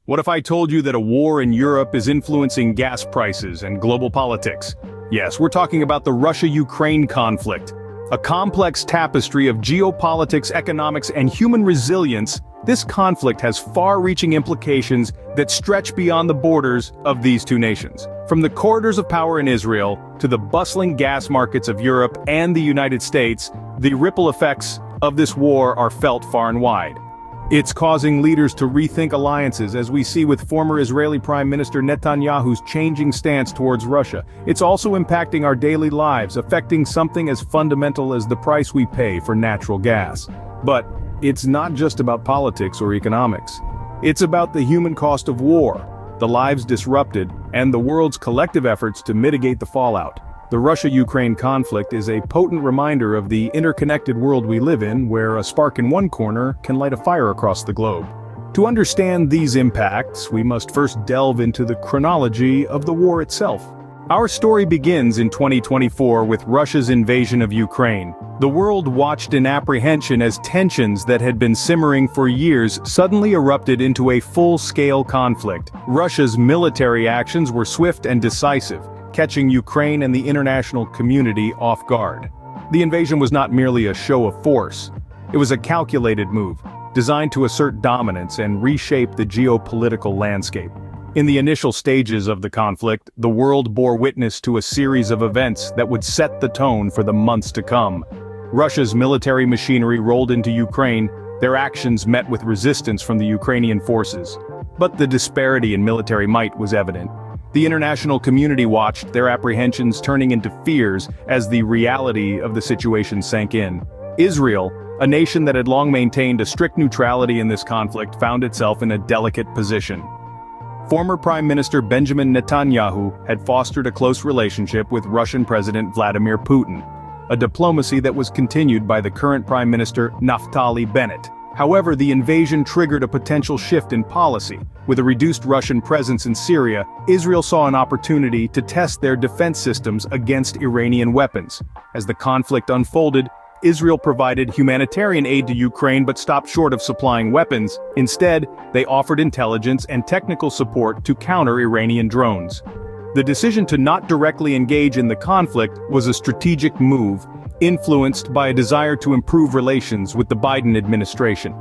What if I told you that a war in Europe is influencing gas prices and global politics? Yes, we're talking about the Russia-Ukraine conflict. A complex tapestry of geopolitics, economics, and human resilience. This conflict has far-reaching implications that stretch beyond the borders of these two nations. From the corridors of power in Israel to the bustling gas markets of Europe and the United States, the ripple effects of this war are felt far and wide. It's causing leaders to rethink alliances, as we see with former Israeli Prime Minister Netanyahu's changing stance towards Russia. It's also impacting our daily lives, affecting something as fundamental as the price we pay for natural gas. But it's not just about politics or economics. It's about the human cost of war, the lives disrupted, and the world's collective efforts to mitigate the fallout. The Russia-Ukraine conflict is a potent reminder of the interconnected world we live in, where a spark in one corner can light a fire across the globe. To understand these impacts, we must first delve into the chronology of the war itself. Our story begins in 2024 with Russia's invasion of Ukraine. The world watched in apprehension as tensions that had been simmering for years suddenly erupted into a full-scale conflict. Russia's military actions were swift and decisive, catching Ukraine and the international community off guard. The invasion was not merely a show of force. It was a calculated move, designed to assert dominance and reshape the geopolitical landscape. In the initial stages of the conflict, the world bore witness to a series of events that would set the tone for the months to come. Russia's military machinery rolled into Ukraine, their actions met with resistance from the Ukrainian forces. But the disparity in military might was evident. The international community watched, their apprehensions turning into fears as the reality of the situation sank in. Israel, a nation that had long maintained a strict neutrality in this conflict, found itself in a delicate position. Former Prime Minister Benjamin Netanyahu had fostered a close relationship with Russian President Vladimir Putin, a diplomacy that was continued by the current Prime Minister Naftali Bennett. However, the invasion triggered a potential shift in policy. With a reduced Russian presence in Syria, Israel saw an opportunity to test their defense systems against Iranian weapons. As the conflict unfolded, Israel provided humanitarian aid to Ukraine but stopped short of supplying weapons. Instead, they offered intelligence and technical support to counter Iranian drones. The decision to not directly engage in the conflict was a strategic move, influenced by a desire to improve relations with the Biden administration.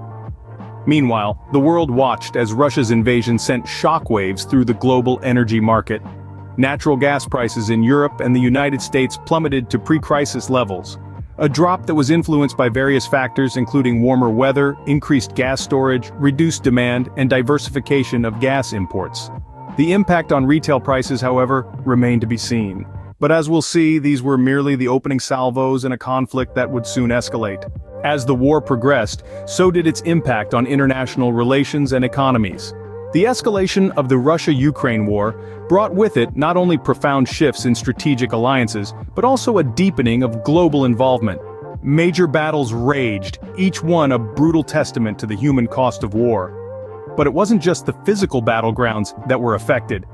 Meanwhile, the world watched as Russia's invasion sent shockwaves through the global energy market. Natural gas prices in Europe and the United States plummeted to pre-crisis levels, a drop that was influenced by various factors including warmer weather, increased gas storage, reduced demand, and diversification of gas imports. The impact on retail prices, however, remained to be seen. But as we'll see, these were merely the opening salvos in a conflict that would soon escalate. As the war progressed, so did its impact on international relations and economies. The escalation of the Russia-Ukraine war brought with it not only profound shifts in strategic alliances, but also a deepening of global involvement. Major battles raged, each one a brutal testament to the human cost of war. But it wasn't just the physical battlegrounds that were affected.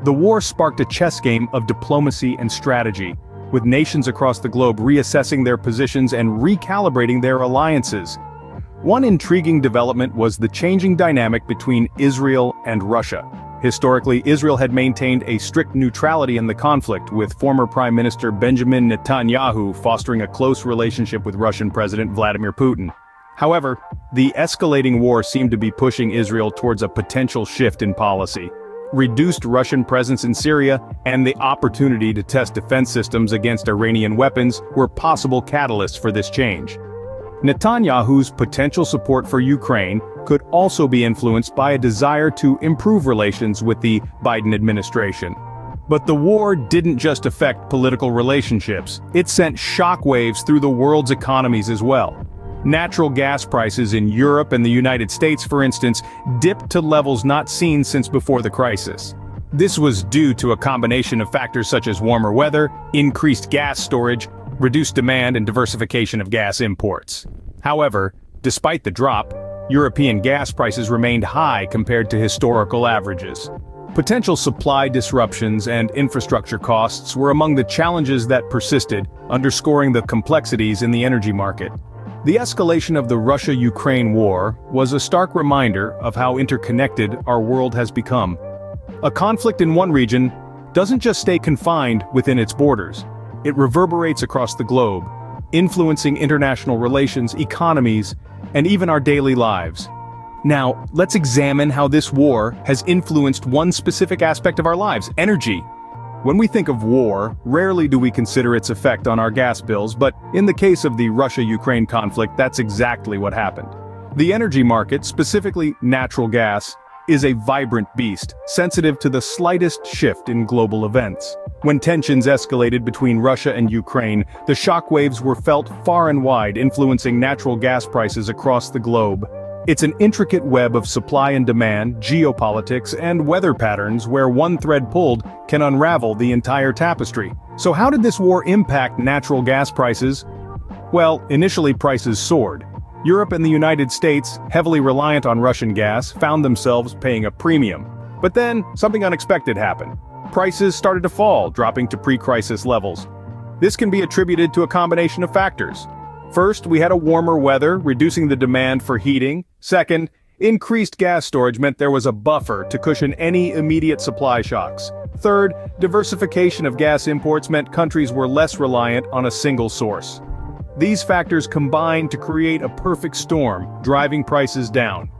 The war sparked a chess game of diplomacy and strategy, with nations across the globe reassessing their positions and recalibrating their alliances. One intriguing development was the changing dynamic between Israel and Russia. Historically, Israel had maintained a strict neutrality in the conflict, with former Prime Minister Benjamin Netanyahu fostering a close relationship with Russian President Vladimir Putin. However, the escalating war seemed to be pushing Israel towards a potential shift in policy. Reduced Russian presence in Syria and the opportunity to test defense systems against Iranian weapons were possible catalysts for this change. Netanyahu's potential support for Ukraine could also be influenced by a desire to improve relations with the Biden administration. But the war didn't just affect political relationships, it sent shockwaves through the world's economies as well. Natural gas prices in Europe and the United States, for instance, dipped to levels not seen since before the crisis. This was due to a combination of factors such as warmer weather, increased gas storage, reduced demand, and diversification of gas imports. However, despite the drop, European gas prices remained high compared to historical averages. Potential supply disruptions and infrastructure costs were among the challenges that persisted, underscoring the complexities in the energy market. The escalation of the Russia-Ukraine war was a stark reminder of how interconnected our world has become. A conflict in one region doesn't just stay confined within its borders. It reverberates across the globe, influencing international relations, economies, and even our daily lives. Now, let's examine how this war has influenced one specific aspect of our lives: energy. When we think of war, rarely do we consider its effect on our gas bills, but in the case of the Russia-Ukraine conflict, that's exactly what happened. The energy market, specifically natural gas, is a vibrant beast, sensitive to the slightest shift in global events. When tensions escalated between Russia and Ukraine, the shockwaves were felt far and wide, influencing natural gas prices across the globe. It's an intricate web of supply and demand, geopolitics, and weather patterns where one thread pulled can unravel the entire tapestry. So how did this war impact natural gas prices? Well, initially prices soared. Europe and the United States, heavily reliant on Russian gas, found themselves paying a premium. But then, something unexpected happened. Prices started to fall, dropping to pre-crisis levels. This can be attributed to a combination of factors. First, we had a warmer weather, reducing the demand for heating. Second, increased gas storage meant there was a buffer to cushion any immediate supply shocks. Third, diversification of gas imports meant countries were less reliant on a single source. These factors combined to create a perfect storm, driving prices down.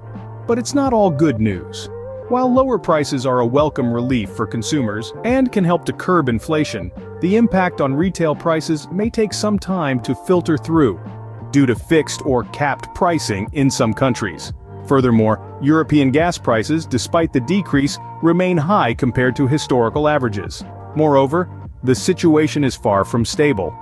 But it's not all good news. While lower prices are a welcome relief for consumers and can help to curb inflation, the impact on retail prices may take some time to filter through, due to fixed or capped pricing in some countries. Furthermore, European gas prices, despite the decrease, remain high compared to historical averages. Moreover, the situation is far from stable.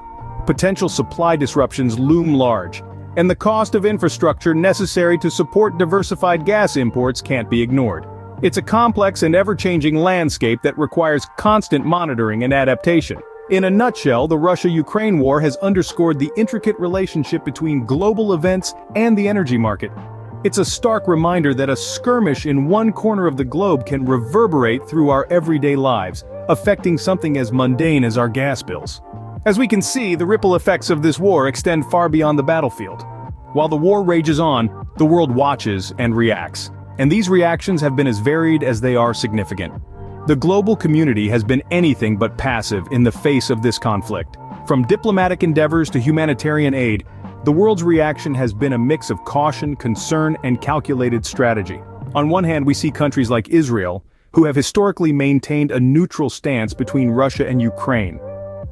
Potential supply disruptions loom large, and the cost of infrastructure necessary to support diversified gas imports can't be ignored. It's a complex and ever-changing landscape that requires constant monitoring and adaptation. In a nutshell, the Russia-Ukraine war has underscored the intricate relationship between global events and the energy market. It's a stark reminder that a skirmish in one corner of the globe can reverberate through our everyday lives, affecting something as mundane as our gas bills. As we can see, the ripple effects of this war extend far beyond the battlefield. While the war rages on, the world watches and reacts. And these reactions have been as varied as they are significant. The global community has been anything but passive in the face of this conflict. From diplomatic endeavors to humanitarian aid, the world's reaction has been a mix of caution, concern, and calculated strategy. On one hand, we see countries like Israel, who have historically maintained a neutral stance between Russia and Ukraine.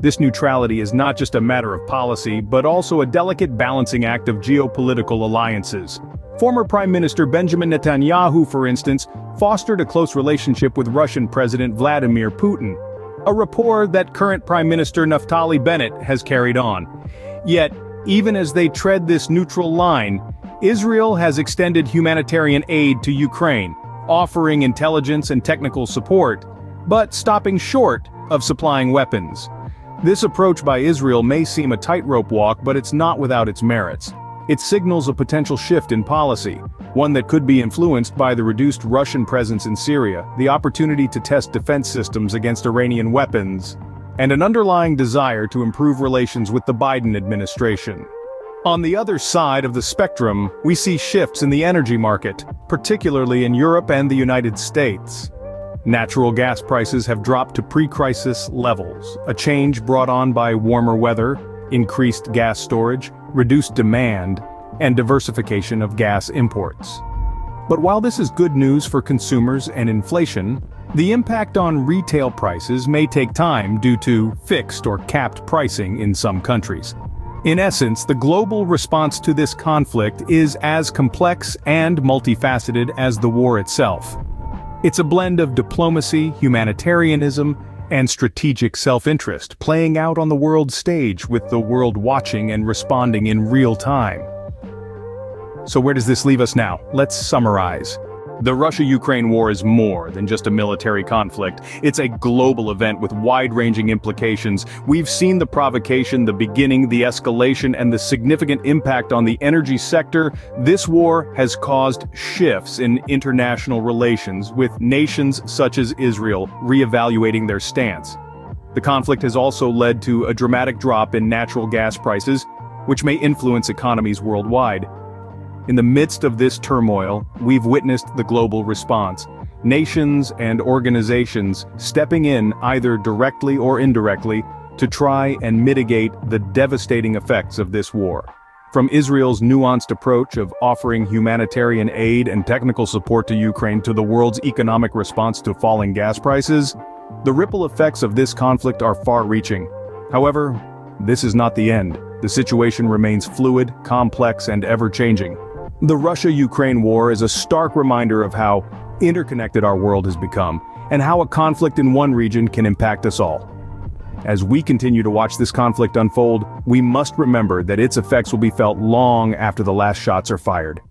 This neutrality is not just a matter of policy, but also a delicate balancing act of geopolitical alliances. Former Prime Minister Benjamin Netanyahu, for instance, fostered a close relationship with Russian President Vladimir Putin, a rapport that current Prime Minister Naftali Bennett has carried on. Yet, even as they tread this neutral line, Israel has extended humanitarian aid to Ukraine, offering intelligence and technical support, but stopping short of supplying weapons. This approach by Israel may seem a tightrope walk, but it's not without its merits. It signals a potential shift in policy, one that could be influenced by the reduced Russian presence in Syria, the opportunity to test defense systems against Iranian weapons, and an underlying desire to improve relations with the Biden administration. On the other side of the spectrum, we see shifts in the energy market, particularly in Europe and the United States. Natural gas prices have dropped to pre-crisis levels, a change brought on by warmer weather, increased gas storage, reduced demand, and diversification of gas imports. But while this is good news for consumers and inflation, the impact on retail prices may take time due to fixed or capped pricing in some countries. In essence, the global response to this conflict is as complex and multifaceted as the war itself. It's a blend of diplomacy, humanitarianism, and strategic self-interest playing out on the world stage, with the world watching and responding in real time. So where does this leave us now? Let's summarize. The Russia-Ukraine war is more than just a military conflict. It's a global event with wide-ranging implications. We've seen the provocation, the beginning, the escalation, and the significant impact on the energy sector. This war has caused shifts in international relations, with nations such as Israel reevaluating their stance. The conflict has also led to a dramatic drop in natural gas prices, which may influence economies worldwide. In the midst of this turmoil, we've witnessed the global response. Nations and organizations stepping in either directly or indirectly to try and mitigate the devastating effects of this war. From Israel's nuanced approach of offering humanitarian aid and technical support to Ukraine to the world's economic response to falling gas prices, the ripple effects of this conflict are far-reaching. However, this is not the end. The situation remains fluid, complex, and ever-changing. The Russia-Ukraine war is a stark reminder of how interconnected our world has become, and how a conflict in one region can impact us all. As we continue to watch this conflict unfold, we must remember that its effects will be felt long after the last shots are fired.